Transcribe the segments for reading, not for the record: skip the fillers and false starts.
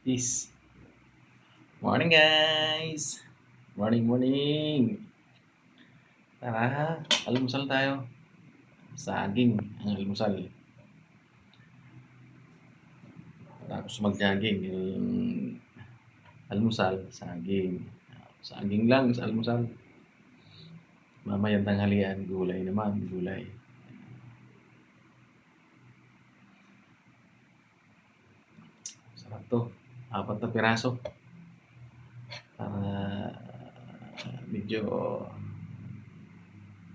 Peace. Morning, guys! Morning, morning! Tara, almusal tayo. Saging ang almusal. Tapos mag-jogging. Yung almusal, saging. Saging lang sa almusal. Mamayang tanghalian, gulay naman, gulay. Sarap to. 4 na piraso. Para medyo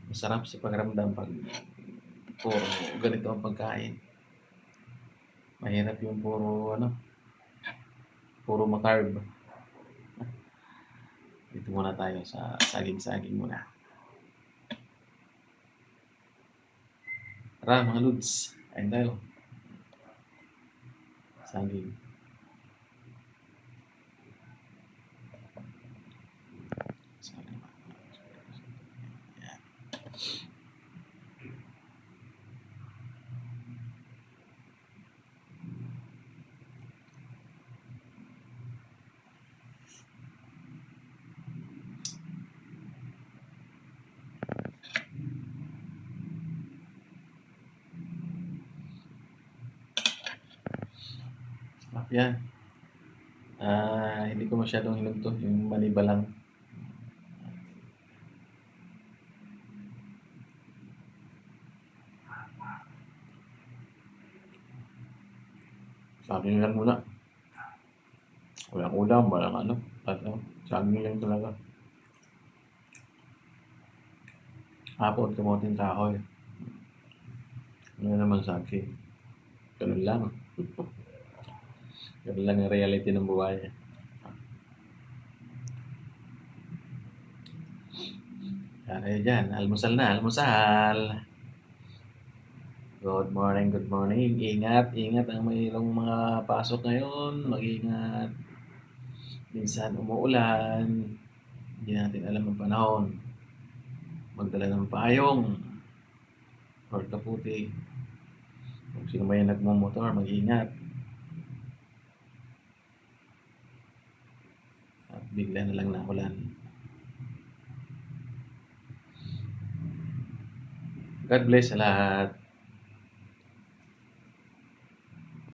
masarap sa pakiramdam pag puro ganito ang pagkain. Mahirap yung puro makarb. Dito muna tayo sa saging-saging muna. Tara mga Lods, kain tayo. Saging. Saging. Yan. Sarap yan. Hindi ko masyadong hinog to, yung maniba lang. Saging lang muna. Walang ulam, walang ano. Saging lang talaga. Hapon, kamoting kahoy. Ano naman saging. Ganun lang. Ganun lang ang reality ng buhay. Kaya dyan, almusal na, almusal. Good morning, good morning. Ingat, ingat ang mayroong mga pasok ngayon. Mag-ingat. Minsan umuulan. Hindi natin alam ang panahon. Magdala ng payong or kaputi. Kung sino may nagmumotor, mag-ingat. At bigla na lang naulan. God bless sa lahat.